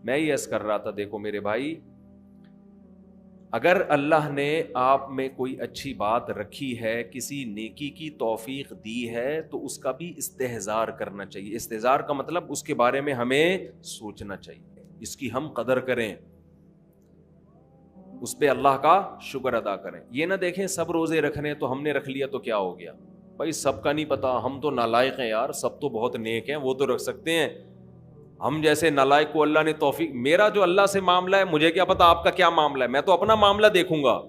میں یہ عرض کر رہا تھا، دیکھو میرے بھائی، اگر اللہ نے آپ میں کوئی اچھی بات رکھی ہے، کسی نیکی کی توفیق دی ہے، تو اس کا بھی استحضار کرنا چاہیے. استحضار کا مطلب اس کے بارے میں ہمیں سوچنا چاہیے، اس کی ہم قدر کریں، اس پہ اللہ کا شکر ادا کریں. یہ نہ دیکھیں سب روزے رکھنے تو ہم نے رکھ لیا تو کیا ہو گیا. بھائی سب کا نہیں پتا، ہم تو نالائق ہیں یار، سب تو بہت نیک ہیں، وہ تو رکھ سکتے ہیں. ہم جیسے نالائق کو اللہ نے توفیق، میرا جو اللہ سے معاملہ ہے مجھے کیا پتا آپ کا کیا معاملہ ہے، میں تو اپنا معاملہ دیکھوں گا.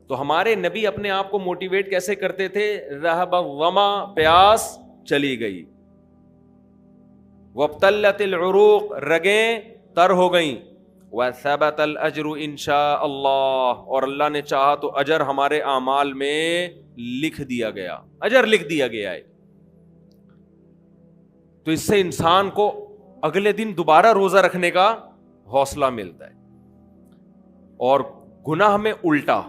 تو ہمارے نبی اپنے آپ کو موٹیویٹ کیسے کرتے تھے؟ رہب الظما، پیاس چلی گئی، وابتلت العروق، رگیں تر ہو گئیں، وثبت الاجر انشاء اللہ، اور اللہ نے چاہا تو اجر ہمارے اعمال میں لکھ دیا گیا، اجر لکھ دیا گیا ہے. تو اس سے انسان کو اگلے دن دوبارہ روزہ رکھنے کا حوصلہ ملتا ہے. اور گناہ میں الٹا،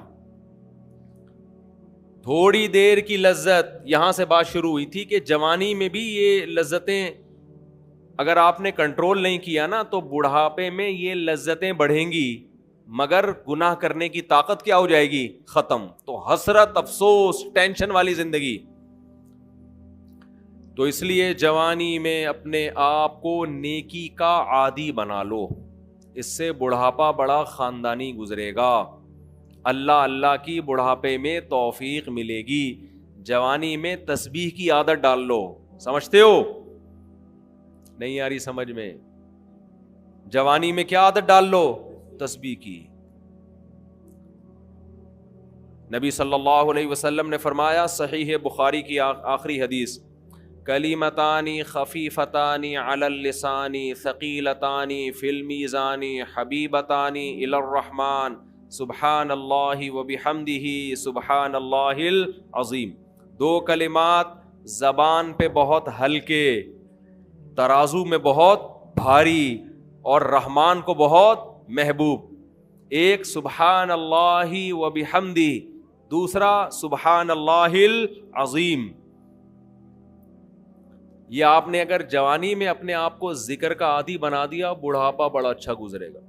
تھوڑی دیر کی لذت، یہاں سے بات شروع ہوئی تھی کہ جوانی میں بھی یہ لذتیں اگر آپ نے کنٹرول نہیں کیا نا تو بڑھاپے میں یہ لذتیں بڑھیں گی، مگر گناہ کرنے کی طاقت کیا ہو جائے گی؟ ختم. تو حسرت، افسوس، ٹینشن والی زندگی. تو اس لیے جوانی میں اپنے آپ کو نیکی کا عادی بنا لو، اس سے بڑھاپا بڑا خاندانی گزرے گا. اللہ اللہ کی بڑھاپے میں توفیق ملے گی. جوانی میں تسبیح کی عادت ڈال لو. سمجھتے ہو؟ نہیں آ رہی سمجھ میں؟ جوانی میں کیا عادت ڈال لو؟ تسبیح کی. نبی صلی اللہ علیہ وسلم نے فرمایا، صحیح بخاری کی آخری حدیث، کلیمتان خفیفتان علی اللسان ثقیلتان فی المیزان حبیبتان الی الرحمن سبحان اللہ وبحمدہ سبحان اللہ العظیم. دو کلمات زبان پہ بہت ہلکے، ترازو میں بہت بھاری، اور رحمان کو بہت محبوب. ایک سبحان اللہ وبحمدہ، دوسرا سبحان اللہ العظیم. یہ آپ نے اگر جوانی میں اپنے آپ کو ذکر کا عادی بنا دیا، بڑھاپا بڑا اچھا گزرے گا.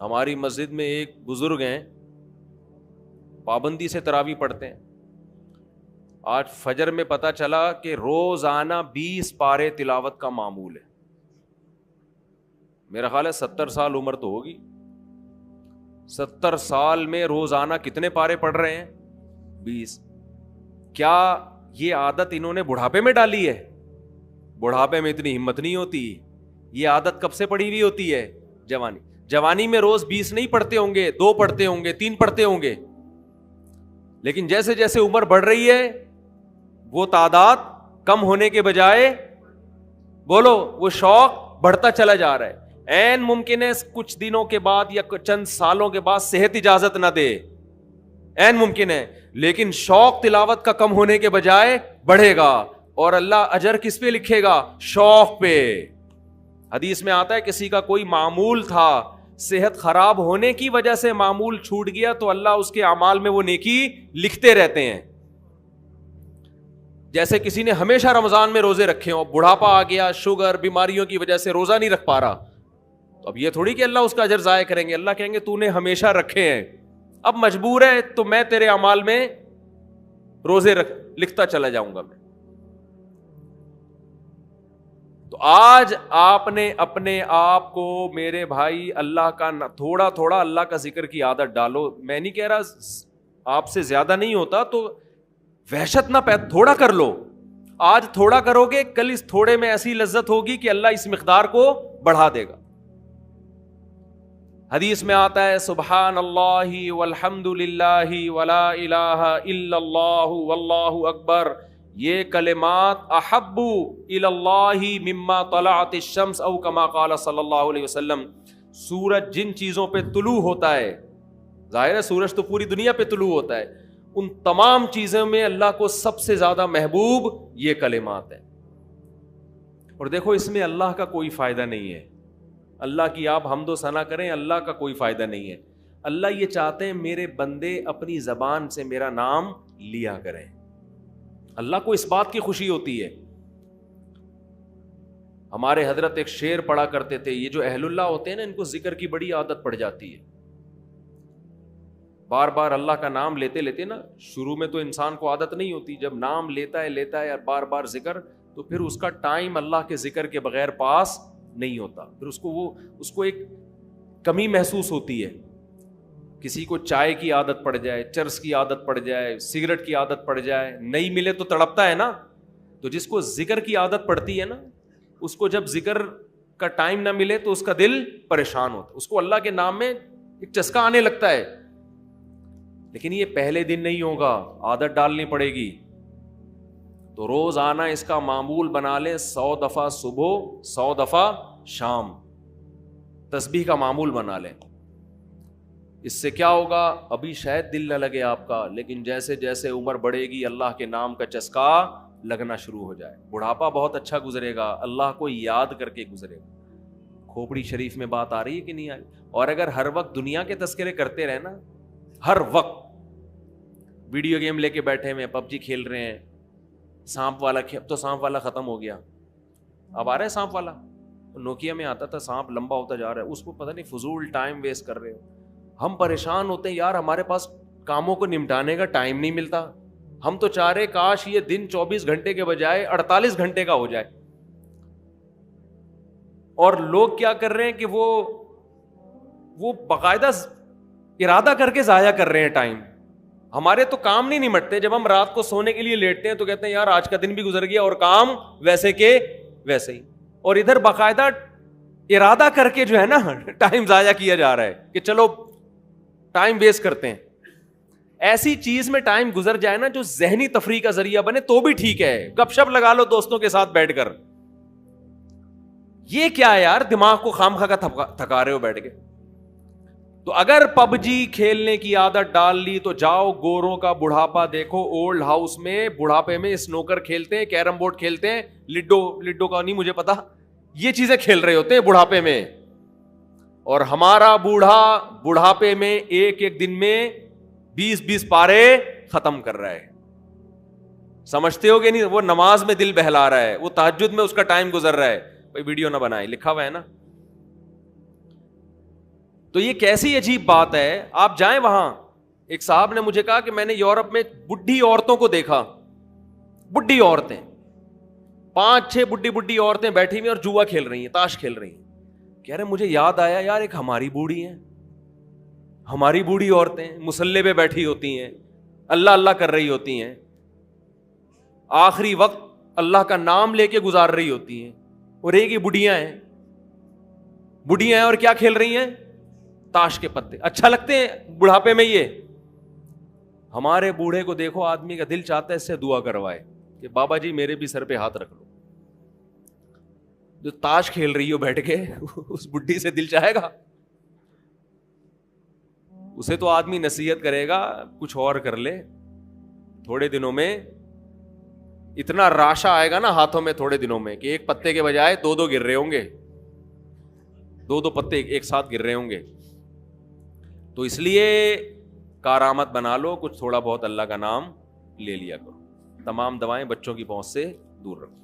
ہماری مسجد میں ایک بزرگ ہیں، پابندی سے تراویح پڑھتے ہیں. آج فجر میں پتا چلا کہ روزانہ 20 پارے تلاوت کا معمول ہے. میرا خیال ہے 70 سال عمر تو ہوگی. 70 سال میں روزانہ کتنے پارے پڑھ رہے ہیں؟ 20. کیا یہ عادت انہوں نے بڑھاپے میں ڈالی ہے؟ بڑھاپے میں اتنی ہمت نہیں ہوتی. یہ عادت کب سے پڑی ہوئی ہوتی ہے؟ جوانی میں روز 20 نہیں پڑھتے ہوں گے، 2 پڑھتے ہوں گے، 3 پڑھتے ہوں گے. لیکن جیسے جیسے عمر بڑھ رہی ہے وہ تعداد کم ہونے کے بجائے بولو وہ شوق بڑھتا چلا جا رہا ہے. عین ممکن ہے کچھ دنوں کے بعد یا چند سالوں کے بعد صحت اجازت نہ دے، عین ممکن ہے، لیکن شوق تلاوت کا کم ہونے کے بجائے بڑھے گا. اور اللہ اجر کس پہ لکھے گا؟ شوق پہ. حدیث میں آتا ہے کسی کا کوئی معمول تھا، صحت خراب ہونے کی وجہ سے معمول چھوٹ گیا تو اللہ اس کے اعمال میں وہ نیکی لکھتے رہتے ہیں. جیسے کسی نے ہمیشہ رمضان میں روزے رکھے ہوں، بڑھاپا آ گیا، شوگر، بیماریوں کی وجہ سے روزہ نہیں رکھ پا رہا، تو اب یہ تھوڑی کہ اللہ اس کا اجر ضائع کریں گے. اللہ کہیں گے تو نے ہمیشہ رکھے ہیں، اب مجبور ہے تو میں تیرے اعمال میں روزے لکھتا چلا جاؤں گا میں. تو آج آپ نے اپنے آپ کو میرے بھائی اللہ کا تھوڑا تھوڑا اللہ کا ذکر کی عادت ڈالو. میں نہیں کہہ رہا آپ سے زیادہ نہیں ہوتا تو وحشت نہ تھوڑا کر لو. آج تھوڑا کرو گے، کل اس تھوڑے میں ایسی لذت ہوگی کہ اللہ اس مقدار کو بڑھا دے گا. حدیث میں آتا ہے سبحان اللہ والحمد للہ ولا الہ الا اللہ واللہ اکبر، یہ کلمات احب الی اللہ مما طلعت الشمس او کما قال صلی اللہ علیہ وسلم. سورج جن چیزوں پہ طلوع ہوتا ہے، ظاہر ہے سورج تو پوری دنیا پہ طلوع ہوتا ہے، ان تمام چیزوں میں اللہ کو سب سے زیادہ محبوب یہ کلمات ہیں. اور دیکھو اس میں اللہ کا کوئی فائدہ نہیں ہے، اللہ کی آپ حمد و ثنا کریں، اللہ کا کوئی فائدہ نہیں ہے. اللہ یہ چاہتے ہیں میرے بندے اپنی زبان سے میرا نام لیا کریں. اللہ کو اس بات کی خوشی ہوتی ہے. ہمارے حضرت ایک شعر پڑھا کرتے تھے, یہ جو اہل اللہ ہوتے ہیں نا, ان کو ذکر کی بڑی عادت پڑ جاتی ہے. بار بار اللہ کا نام لیتے لیتے نا, شروع میں تو انسان کو عادت نہیں ہوتی, جب نام لیتا ہے اور بار بار ذکر, تو پھر اس کا ٹائم اللہ کے ذکر کے بغیر پاس نہیں ہوتا. پھر اس کو ایک کمی محسوس ہوتی ہے. کسی کو چائے کی عادت پڑ جائے, چرس کی عادت پڑ جائے, سگریٹ کی عادت پڑ جائے, نہیں ملے تو تڑپتا ہے نا. تو جس کو ذکر کی عادت پڑتی ہے نا, اس کو جب ذکر کا ٹائم نہ ملے تو اس کا دل پریشان ہوتا, اس کو اللہ کے نام میں ایک چسکا آنے لگتا ہے. لیکن یہ پہلے دن نہیں ہوگا, عادت ڈالنی پڑے گی. تو روز آنا اس کا معمول بنا لیں, 100 دفعہ صبح 100 دفعہ شام تسبیح کا معمول بنا لیں. اس سے کیا ہوگا, ابھی شاید دل نہ لگے آپ کا, لیکن جیسے جیسے عمر بڑھے گی اللہ کے نام کا چسکا لگنا شروع ہو جائے. بڑھاپا بہت اچھا گزرے گا, اللہ کو یاد کر کے گزرے گا. کھوپڑی شریف میں بات آ رہی ہے کہ نہیں آ رہی؟ اور اگر ہر وقت دنیا کے تذکرے کرتے رہے نا, ہر وقت ویڈیو گیم لے کے بیٹھے ہوئے, پب جی کھیل رہے ہیں, سانپ والا, اب تو سانپ والا ختم ہو گیا, اب آ رہا ہے سانپ والا. نوکیا میں آتا تھا, سانپ لمبا ہوتا جا رہا ہے, اس کو پتہ نہیں فضول ٹائم ویسٹ کر رہے ہو. ہم پریشان ہوتے ہیں یار, ہمارے پاس کاموں کو نمٹانے کا ٹائم نہیں ملتا. ہم تو چاہ رہے کاش یہ دن 24 گھنٹے کے بجائے 48 گھنٹے کا ہو جائے. اور لوگ کیا کر رہے ہیں کہ وہ باقاعدہ ارادہ کر کے ضائع کر رہے ہیں ٹائم. ہمارے تو کام نہیں نمٹتے. جب ہم رات کو سونے کے لیے لیٹتے ہیں تو کہتے ہیں یار آج کا دن بھی گزر گیا اور کام ویسے کے ویسے ہی. اور ادھر باقاعدہ ارادہ کر کے جو ہے نا ٹائم ضائع کیا جا رہا ہے کہ چلو ٹائم ویسٹ کرتے ہیں. ایسی چیز میں ٹائم گزر جائے نا جو ذہنی تفریح کا ذریعہ بنے تو بھی ٹھیک ہے. گپ شپ لگا لو دوستوں کے ساتھ بیٹھ کر. یہ کیا ہے یار, دماغ کو خام خواہ کا تھکا رہے ہو بیٹھ کے. تو اگر پب جی کھیلنے کی عادت ڈال لی تو جاؤ گوروں کا بڑھاپا دیکھو. اولڈ ہاؤس میں بڑھاپے میں اسنوکر کھیلتے ہیں, کیرم بورڈ کھیلتے ہیں, لڈو کا نہیں مجھے پتا, یہ چیزیں کھیل رہے ہوتے ہیں بڑھاپے میں. اور ہمارا بوڑھا بڑھاپے میں ایک ایک دن میں 20 پارے ختم کر رہا ہے. سمجھتے ہو کہ نہیں؟ وہ نماز میں دل بہلا رہا ہے, وہ تہجد میں اس کا ٹائم گزر رہا ہے. بھائی ویڈیو نہ بنائے, لکھا ہوا ہے نا. تو یہ کیسی عجیب بات ہے. آپ جائیں وہاں, ایک صاحب نے مجھے کہا کہ میں نے یورپ میں بڈھی عورتوں کو دیکھا, بڈھی عورتیں 5-6 بڈھی عورتیں بیٹھی ہوئی اور جوا کھیل رہی ہیں, تاش کھیل رہی ہیں. کہہ رہے مجھے یاد آیا یار ایک ہماری بوڑھی ہیں, ہماری بوڑھی عورتیں مصلے پہ بیٹھی ہوتی ہیں, اللہ اللہ کر رہی ہوتی ہیں, آخری وقت اللہ کا نام لے کے گزار رہی ہوتی ہیں. اور ایک ہی بڈھیاں ہیں اور کیا کھیل رہی ہیں, تاش کے پتے. اچھا لگتے ہیں بڑھاپے میں یہ. ہمارے بوڑھے کو دیکھو, آدمی کا دل چاہتا ہے اس سے دعا کروائے کہ بابا جی میرے بھی سر پہ ہاتھ رکھ لو. جو تاش کھیل رہی ہو بیٹھ کے اس بڈھی سے دل چاہے گا؟ اسے تو آدمی نصیحت کرے گا کچھ اور کر لے. تھوڑے دنوں میں اتنا راشا آئے گا نا ہاتھوں میں تھوڑے دنوں میں کہ ایک پتے کے بجائے 2 گر رہے ہوں گے, 2 پتے ایک ساتھ گر رہے ہوں گے. تو اس لیے کارآمد بنا لو, کچھ تھوڑا بہت اللہ کا نام لے لیا کرو. تمام دوائیں بچوں کی پہنچ سے دور رکھو.